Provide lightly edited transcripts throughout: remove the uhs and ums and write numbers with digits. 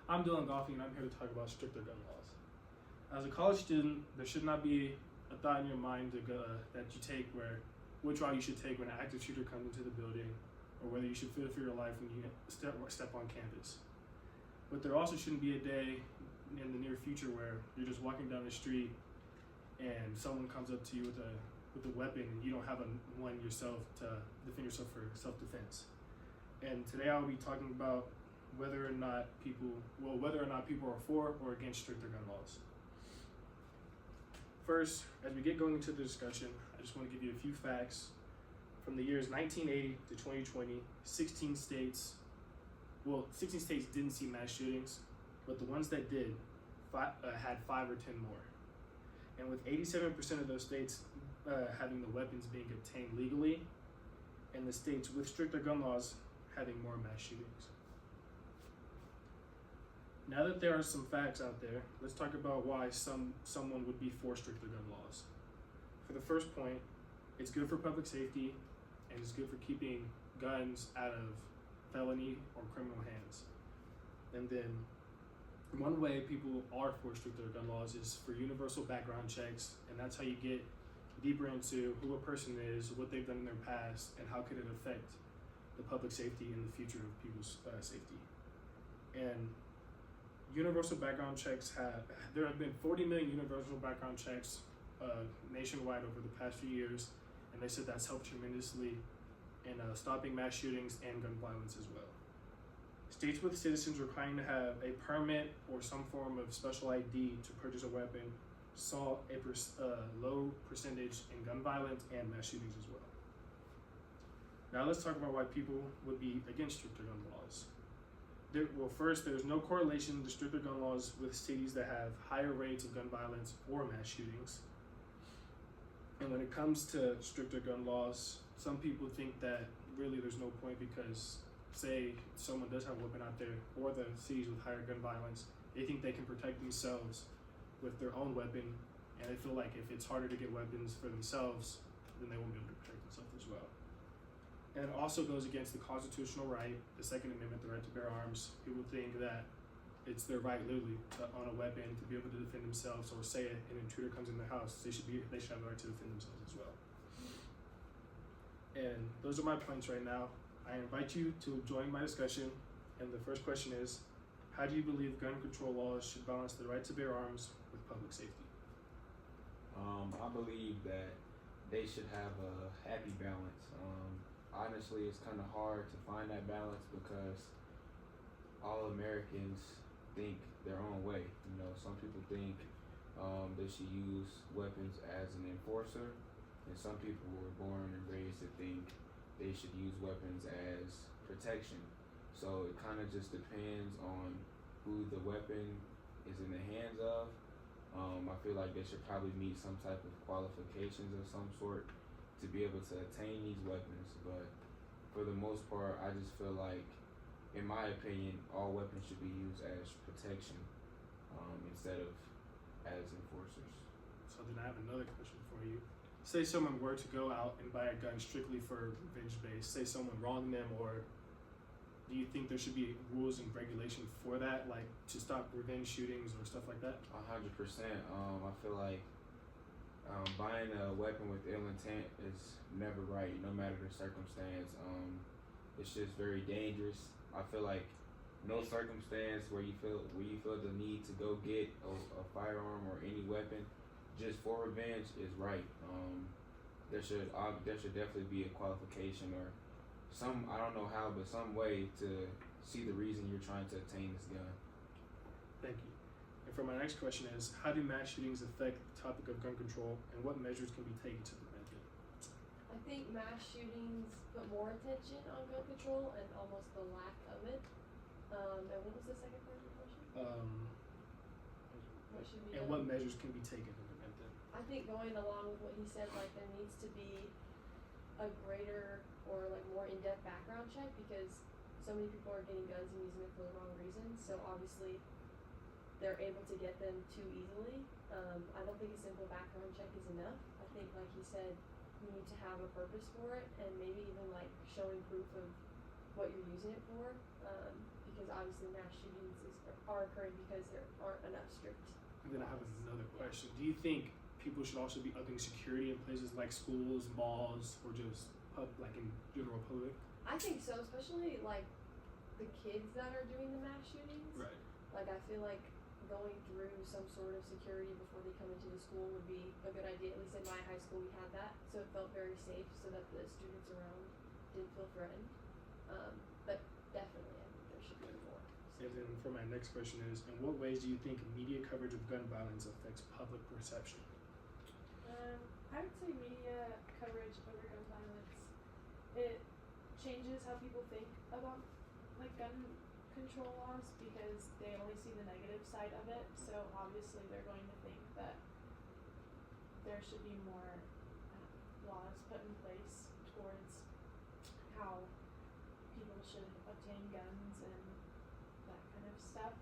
I'm Dylan Goffey, and I'm here to talk about stricter gun laws. As a college student, there should not be a thought in your mind that you take which route you should take when an active shooter comes into the building, or whether you should fear for your life when you step on campus. But there also shouldn't be a day in the near future where you're just walking down the street and someone comes up to you with a weapon and you don't have one yourself to defend yourself for self-defense. And today I'll be talking about whether or not people are for or against stricter gun laws. First, as we get going into the discussion, I just want to give you a few facts. From the years 1980 to 2020, 16 states didn't see mass shootings, but the ones that did had 5 or 10 more. And with 87% of those states having the weapons being obtained legally, and the states with stricter gun laws having more mass shootings. Now that there are some facts out there, let's talk about why someone would be for stricter gun laws. For the first point, it's good for public safety and it's good for keeping guns out of felony or criminal hands. And then one way people are for stricter gun laws is for universal background checks, and that's how you get deeper into who a person is, what they've done in their past, and how could it affect the public safety and the future of people's safety. And universal background checks there have been 40 million universal background checks nationwide over the past few years, and they said that's helped tremendously in stopping mass shootings and gun violence as well. States with citizens requiring to have a permit or some form of special ID to purchase a weapon saw a low percentage in gun violence and mass shootings as well. Now let's talk about why people would be against stricter gun laws. First, there's no correlation to stricter gun laws with cities that have higher rates of gun violence or mass shootings. And when it comes to stricter gun laws, some people think that really there's no point because, say, someone does have a weapon out there, or the cities with higher gun violence, they think they can protect themselves with their own weapon, and they feel like if it's harder to get weapons for themselves, then they won't be able to protect themselves as well. And it also goes against the constitutional right, the Second Amendment, the right to bear arms. People think that it's their right, literally, to own a weapon, to be able to defend themselves, or say an intruder comes in their house, they should have the right to defend themselves as well. And those are my points right now. I invite you to join my discussion, and the first question is, how do you believe gun control laws should balance the right to bear arms with public safety? I believe that they should have a happy balance. Honestly, it's kind of hard to find that balance because all Americans think their own way. You know, some people think they should use weapons as an enforcer, and some people were born and raised to think they should use weapons as protection. So it kind of just depends on who the weapon is in the hands of. I feel like they should probably meet some type of qualifications of some sort to be able to attain these weapons. But for the most part, I just feel like, in my opinion, all weapons should be used as protection instead of as enforcers. So then I have another question for you. Say someone were to go out and buy a gun strictly for revenge base, say someone wronged them, or do you think there should be rules and regulation for that, like to stop revenge shootings or stuff like that? 100%. I feel like buying a weapon with ill intent is never right, no matter the circumstance. It's just very dangerous. I feel like no circumstance where you feel the need to go get a firearm or any weapon just for revenge is right. There should definitely be a qualification or some, I don't know how, but some way to see the reason you're trying to obtain this gun. Thank you. And for my next question is, how do mass shootings affect the topic of gun control, and what measures can be taken to prevent it? I think mass shootings put more attention on gun control and almost the lack of it. And what was the second part of the question? What should be and done? what measures can be taken to prevent it? I think going along with what he said, like there needs to be a greater or like more in-depth background check because so many people are getting guns and using it for the wrong reasons. So obviously they're able to get them too easily. I don't think a simple background check is enough. I think, like he said, you need to have a purpose for it and maybe even like showing proof of what you're using it for. Because obviously mass shootings are occurring because there aren't enough strict. And then I have laws. another Yeah. question. Do you think people should also be upping security in places like schools, malls, or just like in general public? I think so, especially like the kids that are doing the mass shootings. Right. Like I feel like going through some sort of security before they come into the school would be a good idea. At least in my high school we had that, so it felt very safe, so that the students around didn't feel threatened. But definitely, I think there should be more. And then for my next question is, in what ways do you think media coverage of gun violence affects public perception? I would say media coverage over gun violence, it changes how people think about like gun control laws because they only see the negative side of it. So obviously they're going to think that there should be more laws put in place towards how people should obtain guns and that kind of stuff.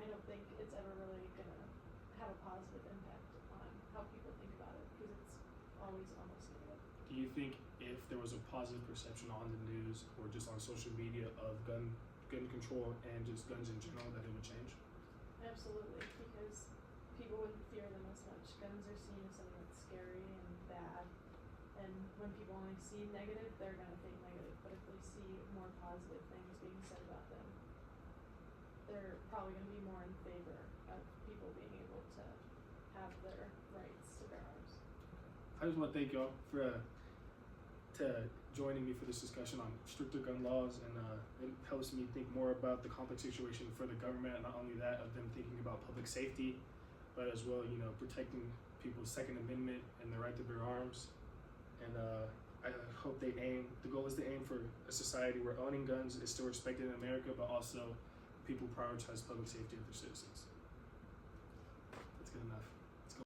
I don't think it's ever really gonna have a positive impact on how people think about it because it's always almost negative. Do you think if there was a positive perception on the news or just on social media of gun control and just guns in general that it would change? Absolutely, because people wouldn't fear them as much. Guns are seen as something that's scary and bad, and when people only see negative, they're gonna think negative. But if they see more positive things being said about them, they're probably gonna be more in favor of people being able to have their rights to bear arms. I just want to thank y'all for to joining me for this discussion on stricter gun laws, and it helps me think more about the complex situation for the government. Not only that, of them thinking about public safety, but as well, protecting people's Second Amendment and the right to bear arms. And I hope the goal is to aim for a society where owning guns is still respected in America, but also people prioritize public safety of their citizens.